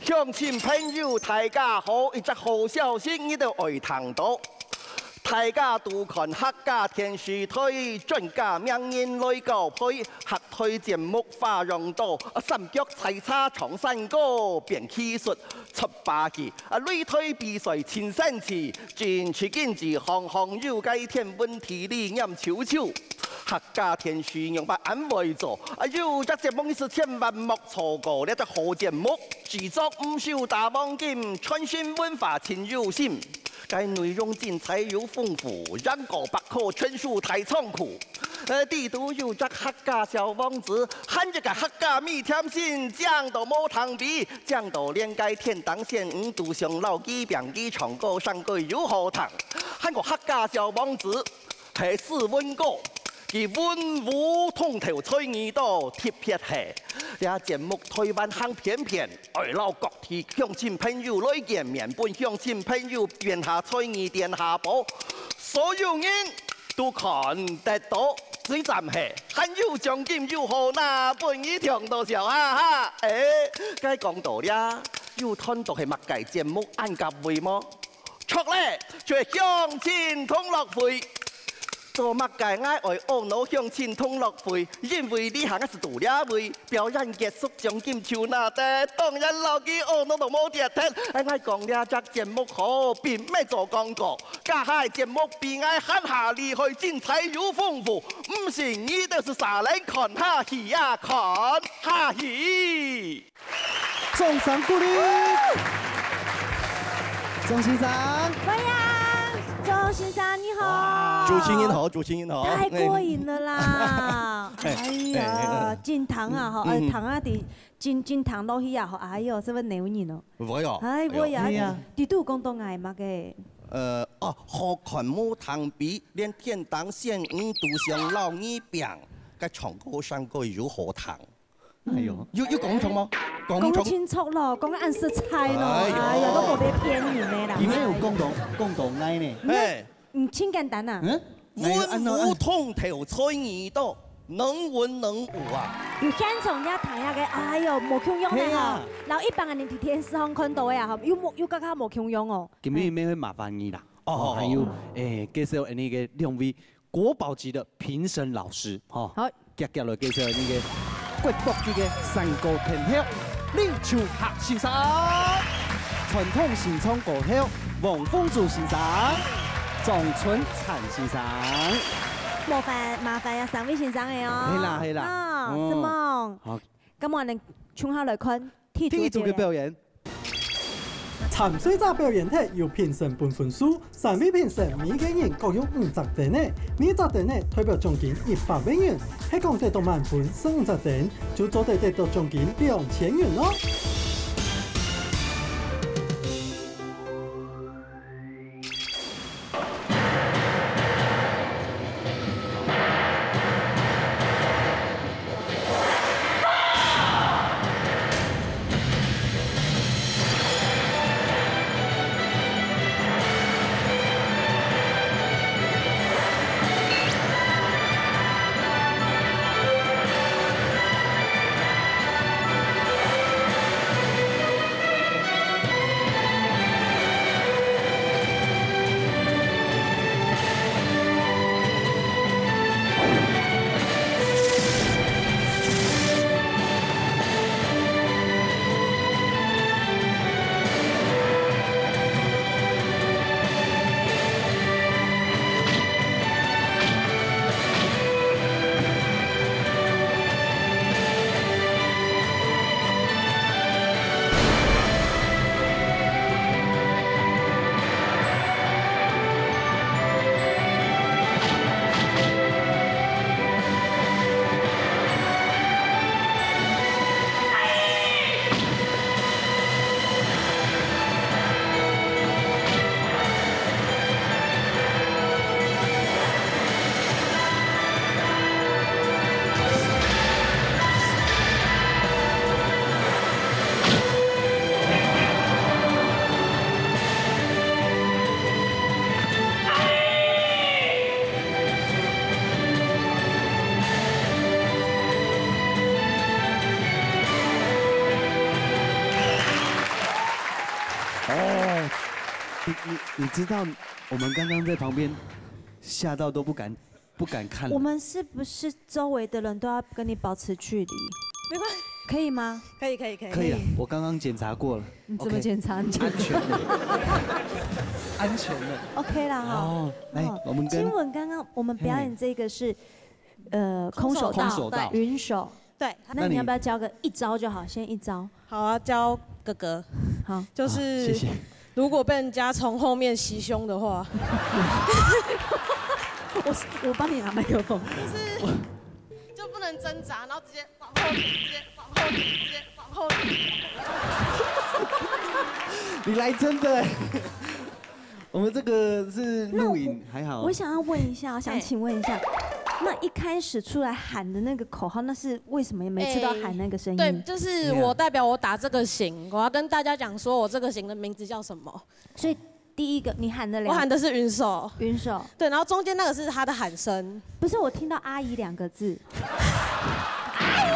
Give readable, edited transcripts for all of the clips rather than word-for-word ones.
乡亲朋友大家好，一则好消息你都爱听到。大家都看客家电视台专家名人来交配，客台节目花样多，三脚踩叉唱山歌，变技术出八技，擂台比赛亲身去，进取经济行行有计，天文地理念悄悄。客家电视用把安慰做，有则节目你是千万莫错过，呢只好节目，制作唔少大网金，传讯文化亲友心。该内容精彩又丰富，让个百科全书太仓库。地都有只客家小王子，喊这个客家米甜心，讲到冇糖比，讲到连街天当县五都上老几边几唱歌上句如何糖，喊个客家小王子系斯文哥。佢温武通头吹耳朵贴撇下，这节目台湾行偏偏，外老各地乡亲朋友来见面，本乡亲朋友变下吹耳殿下播，所有人都看得到。水站下，还有奖金又好拿，本一听到笑哈哈。该讲道理，有看到系乜计节目按夹会么？错咧，就系乡亲同乐会。做乜嘅嗌愛懊惱鄉親同樂會，因為呢行係度假會，表演結束獎金就拿得，當然留記懊惱都冇跌停。嗌講呢隻節目好，並咩做廣告，家下節目比嗌喊下厲害，精彩又豐富，唔是你就是傻人看下戲呀，看下戲。掌聲鼓勵，鍾先生。喂呀，鍾先生你好。主持人好，主持人好。太過癮了啦！哎呀，進堂啊，嗬，堂啊啲進堂落去啊，嗬，哎呦，使乜牛人哦？會哦。哎，會啊，啲都講到嗌乜嘅？好看冇糖比，連天當縣五都上老二病，個唱歌上個如何糖？哎呦，要講錯嗎？講清楚咯，講按食菜咯，哎呀，都冇得騙人嘅啦。點解有共同嗌呢？唔清簡單啊！温武通頭吹耳朵，能文能武啊！要現場一睇下嘅，哎呦，冇腔樣嘅嗬。然後一般人哋電視上看到嘅啊，要更加冇腔樣哦。今日咩會麻煩你啦？哦，還有介紹那個兩位國寶級的評審老師，哈，好，接下來介紹那個國寶級嘅山歌天后李秋霞先生，傳統新創歌后王鳳珠先生。莊春燦先生，麻煩啊，三位先生嘅哦。係啦。啊，是麼？好，咁我哋衝下來看第一組嘅表演。參賽者表演體由評審判分數，3位評審每個人各有5隻點呢，每隻點呢代表獎金100萬元，係講得到滿分15隻點，就做得到獎金2000元咯。你知道我们刚刚在旁边吓到都不敢看。我们是不是周围的人都要跟你保持距离？没关系，可以吗？可以。可以了，我刚刚检查过了。你怎么检查？安全的，安全的。OK 啦哈。哦，来，我们跟金文刚刚我们表演这个是空手道、云手。对，那你要不要教个一招就好？先一招。好啊，教哥哥。好，就是谢谢。如果被人家从后面袭胸的话，我帮你拿麦克风。就不能挣扎，然后直接往后顶，直接往后顶，直接往后顶。你来真的。我们这个是录影，还好。我想要问一下，想请问一下，那一开始出来喊的那个口号，那是为什么每次都要喊那个声音？对，就是我代表我打这个型，我要跟大家讲说我这个型的名字叫什么。所以第一个你喊的我喊的是云手。云手。对，然后中间那个是他的喊声。不是，我听到阿姨2个字。阿姨。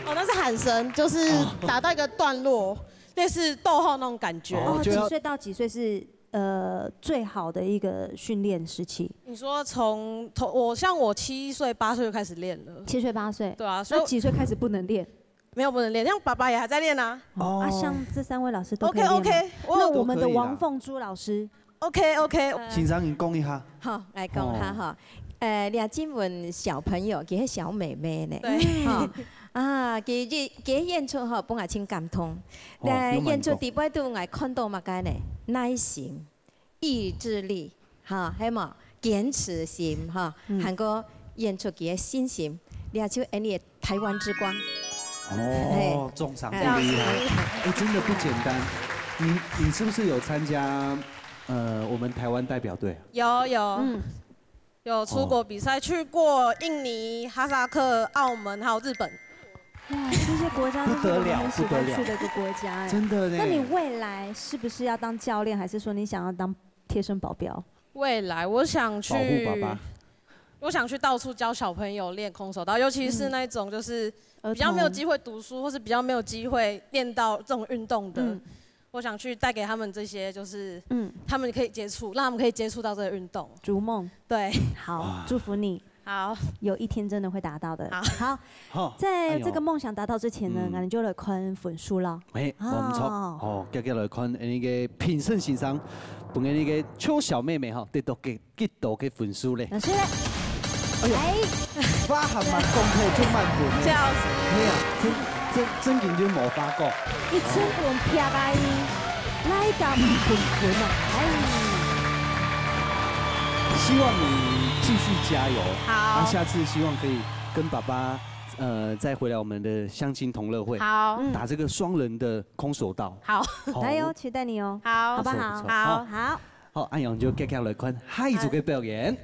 哦，那是喊声，就是打到一个段落，类似逗号那种感觉。哦，几岁到几岁是？最好的一个训练时期。你说从我7岁8岁就开始练了。7岁8岁。对啊，所以那几岁开始不能练？没有不能练，像爸爸也还在练啊。啊，像这3位老师都可以练。OK， 那我们的王凤珠老师 ，OK。欣赏你讲一下。好，来讲下哈。廖金文小朋友，佢係小妹妹呢。对。啊，佢演出吼本來真感動，但演出第八度我看到乜嘢呢？耐心、意志力，哈，係嘛？堅持心，哈，韓國演出佢嘅信心，廖就演你台灣之光。哦，中场不厉害，哎，真的不简单。你是不是有参加我们台湾代表队？有出国比赛，去过印尼、哈萨克、澳门还有日本。哇，这些国家都是我们很喜欢去的一个国家哎。真的呢。那你未来是不是要当教练，还是说你想要当贴身保镖？未来我想去保护爸爸。我想去到处教小朋友练空手道，尤其是那种就是比较没有机会读书，或是比较没有机会练到这种运动的。我想去带给他们这些，就是他们可以接触，让他们可以接触到这个运动。逐梦。对。好，祝福你。好，有一天真的会达到的。好，在这个梦想达到之前呢，我们就来看分数啦。哎，唔错，哦，接下来看那个评审先生，本那个邱小妹妹哈，得到几多嘅分数咧？老师，哎，发行嘛，公开就满分。谢老师。哎呀，真认真冇发过。1000分撇来，来到分啊，哎。希望你继续加油。好。那下次希望可以跟爸爸，再回来我们的乡亲同乐会。好。打这个双人的空手道。好。加油，期待你哦。好，好不好？好。好，安阳就接下来看下一组嘅表演。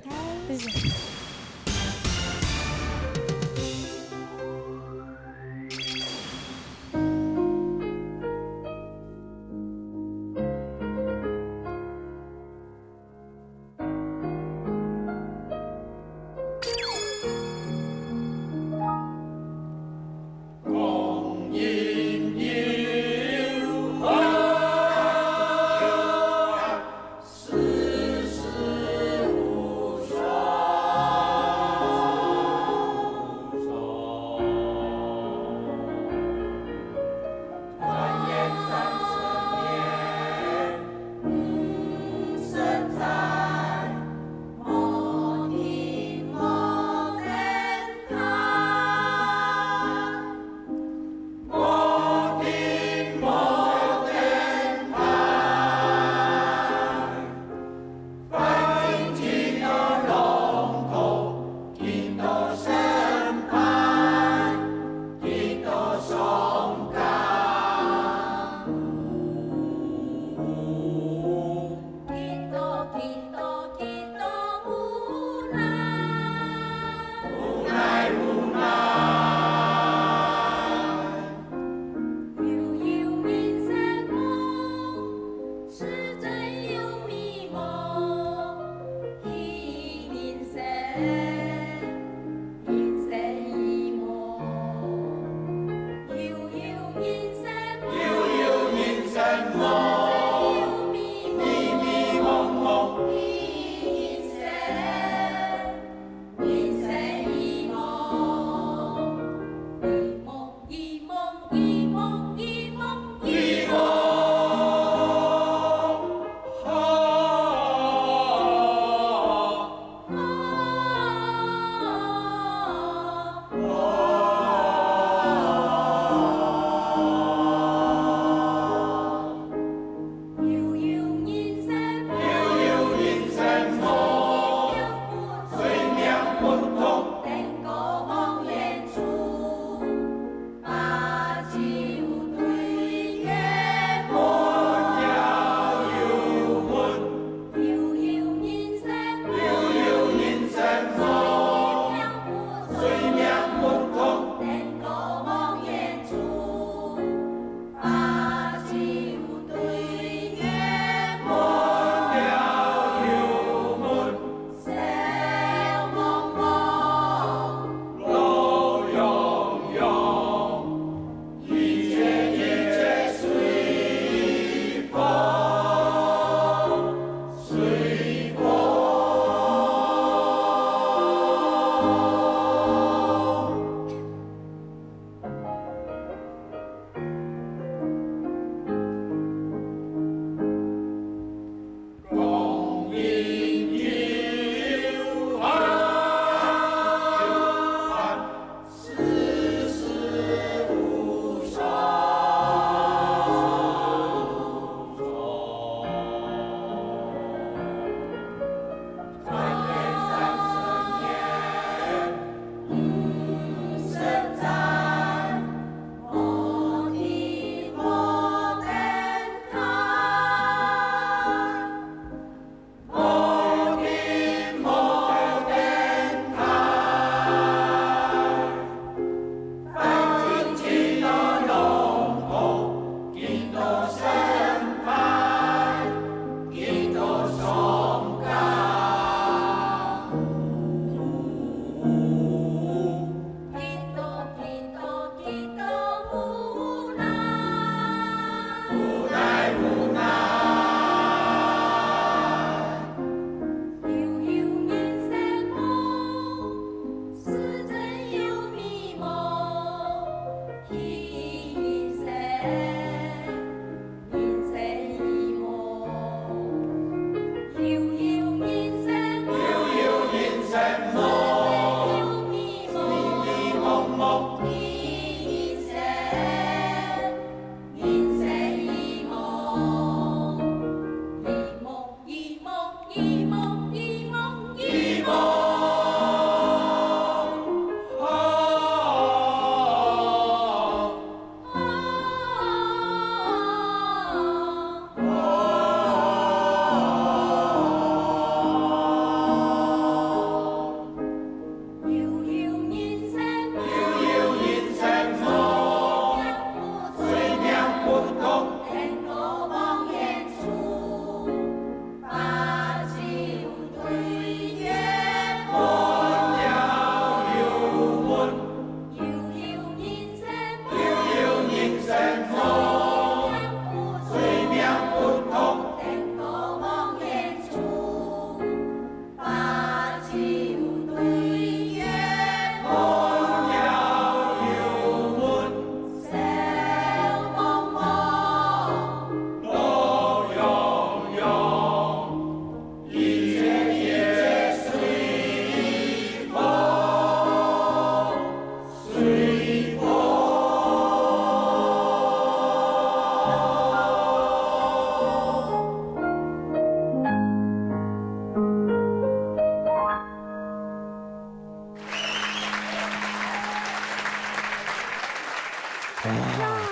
谢谢。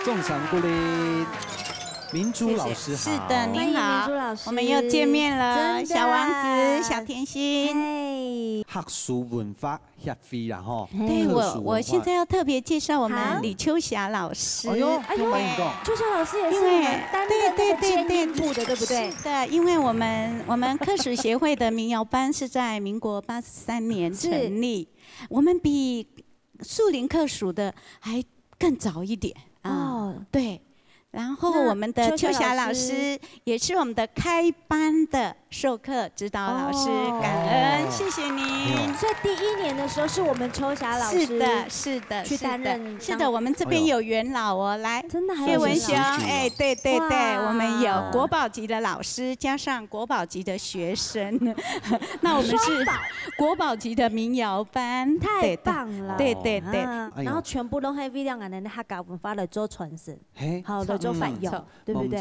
众赏鼓励。明珠老师好，是的，您好，明珠老师，我们又见面了，小王子、小甜心。学术文化协会啦吼。对，我现在要特别介绍我们李秋霞老师。哎呦，秋霞老师也是我们担任那个监音部的，对不对？是的，因为我们客属协会的民谣班是在民国83年成立，我们比树林客属的还更早一点啊。对。然后我们的秋霞老师也是我们的开班的授课指导老师，感恩，谢谢您。所以第1年的时候是我们秋霞老师，是的，去担任，是的，我们这边有元老哦，来，真的还有叶文雄，哎，对，我们有国宝级的老师加上国宝级的学生，那我们是国宝级的民谣班，太棒了，对，然后全部都ให้วิทยาการใน客家文化来做传承，好的。做反用，对不对？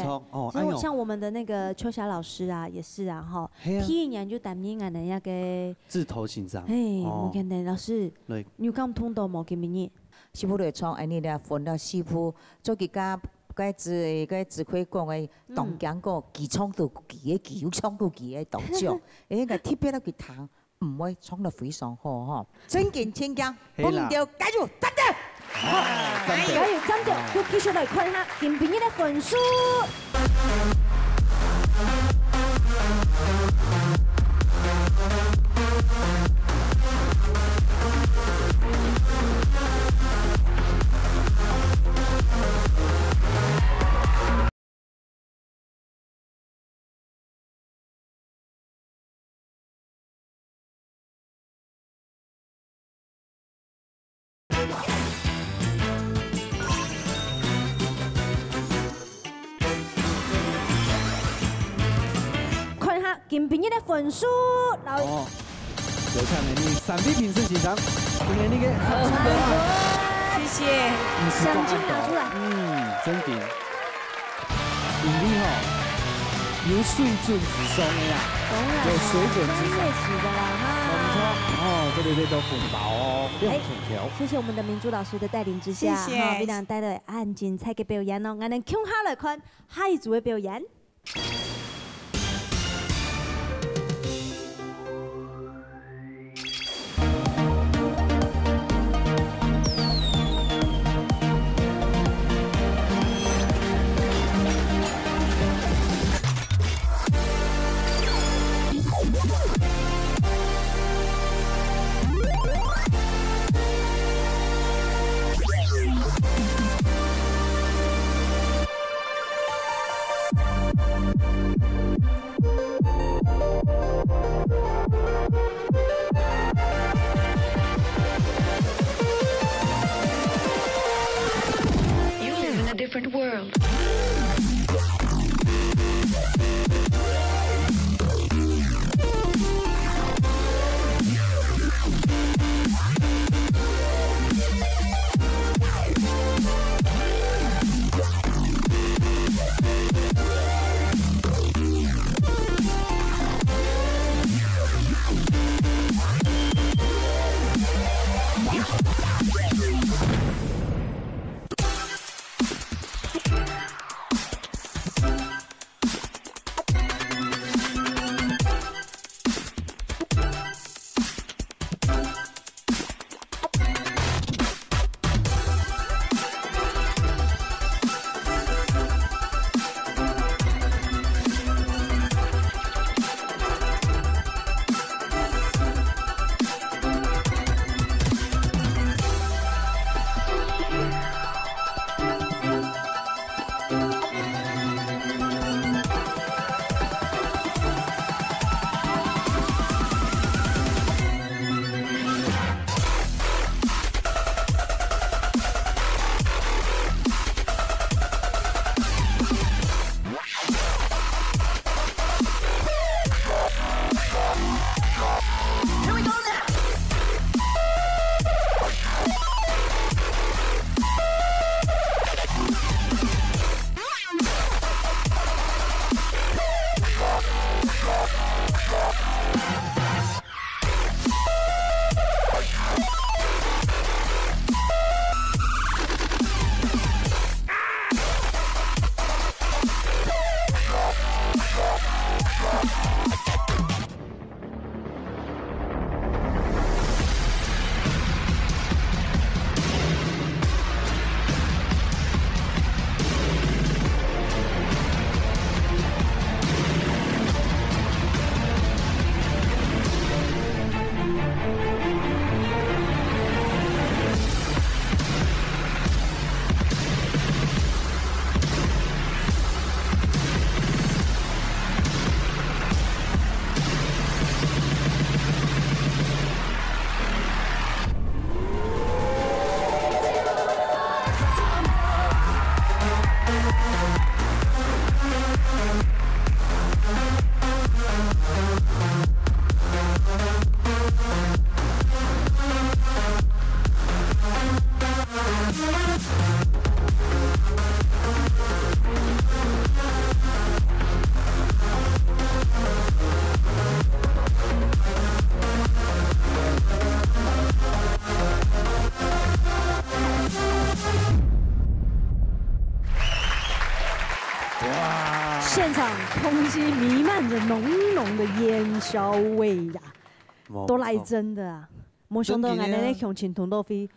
所以像我们的那个秋霞老师啊，也是啊，哈，第1年就担任俺的那个自头欣赏。嘿，我看到老师，你讲通道冇给明年，师傅来创安尼咧，分了师傅做几家，个指挥讲的动讲个技创度技的有创度技的动作，那个特别的吉他，唔会创得非常好哈。真劲请讲，碰到加油，站住！好，加油，站住！我继续来看下今天的分数。今天的分数，有请你3位评审现场，今天那个合唱的，谢谢，奖金拿出来，真的，因为有水准之上的啦，有水准之上的啦哈，没错，这里都粉薄哦，6条。谢谢我们的明珠老师的带领之下，谢谢，非常带来很精彩的表演哦，我们看下来看下一组的表演。哇！现场空气弥漫着浓浓的烟硝味呀，都来真的啊！没想到俺那向前同到飞，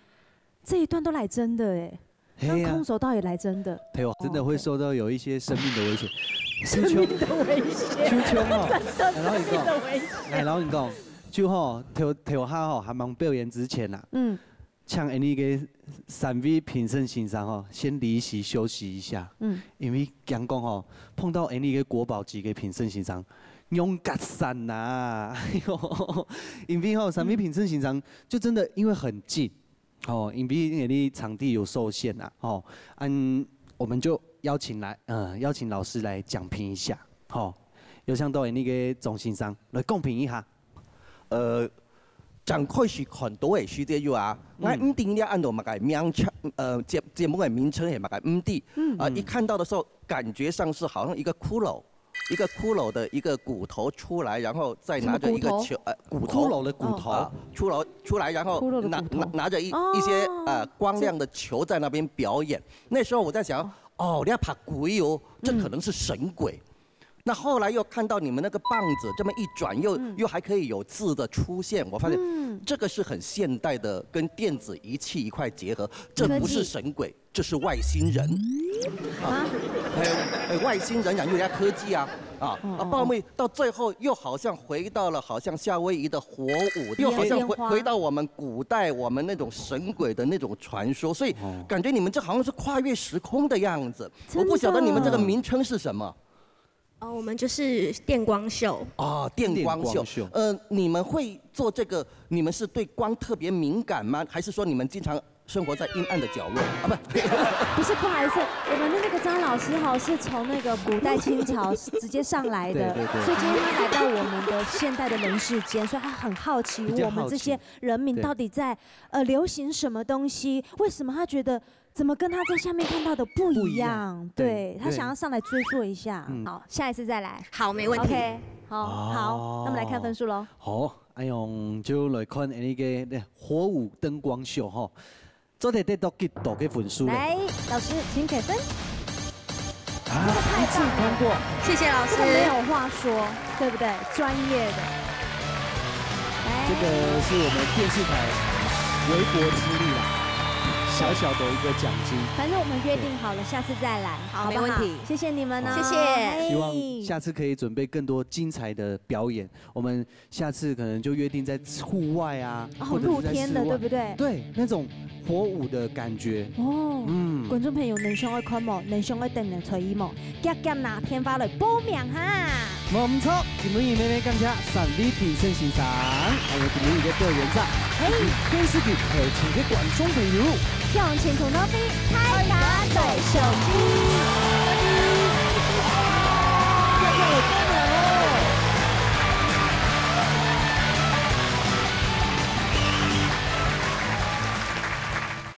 这一段都来真的哎，那空手道也来真的。对哦，真的会受到有一些生命的危险。生命的危险。秋秋哦，然后你讲，然后你讲，就吼跳下吼，还忙表演之前呐，像那个3位评审先生吼，先离席休息一下。因为讲吼，碰到那个国宝级的评审先生，勇敢散呐！因为吼3位评审先生就真的因为很近，哦，因为那场地有受限呐，哦，我们就邀请老师来讲评一下，好，有请到那个总先生来公平一下。展开是很多的时间啊，我唔定了按照乜嘅名称，节目嘅名称系乜嘅唔定，一看到的时候，感觉上是好像一个骷髅的一个骨头出来，然后再拿着一个球，骨头，骷髅的骨头出来，然后拿着一些光亮的球在那边表演。那时候我在想，哦，你要怕鬼哦，这可能是神鬼。那后来又看到你们那个棒子这么一转，又还可以有字的出现，我发现这个是很现代的，跟电子仪器一块结合，这不是神鬼，这是外星人。外星人有人家科技啊，报幕到最后又好像回到了好像夏威夷的火舞，又好像回到我们古代我们那种神鬼的那种传说，所以感觉你们这好像是跨越时空的样子。我不晓得你们这个名称是什么。我们就是电光秀。电光秀。你们会做这个？你们是对光特别敏感吗？还是说你们经常生活在阴暗的角落？不是，不好意思，我们的那个张老师哈是从那个古代清朝直接上来的，所以今天他来到我们的现代的人世间，所以他很好奇我们这些人民到底在流行什么东西？为什么他觉得？怎么跟他在下面看到的不一样？对他想要上来追溯一下。好，下一次再来。好，没问题。OK， 好，那么来看分数喽。好，就来看那个火舞灯光秀哈，做得到几多个分数？来，老师请给分。这个太棒了，通过，谢谢老师。这个没有话说，对不对？专业的。这个是我们电视台微薄之力啦。小小的一个奖金，反正我们约定好了，下次再来，好，没问题。谢谢你们呢，谢谢。希望下次可以准备更多精彩的表演。我们下次可能就约定在户外啊，或者露天的，对不对？对，那种火舞的感觉。观众朋友，能想爱看冇？能想爱等人吹冇？夹夹哪天发来报名哈！冇唔错，今日妹妹感谢3位评审先生，还有今日的表演者，电视剧和请嘅观众朋友。向前同到飞，开打对手机。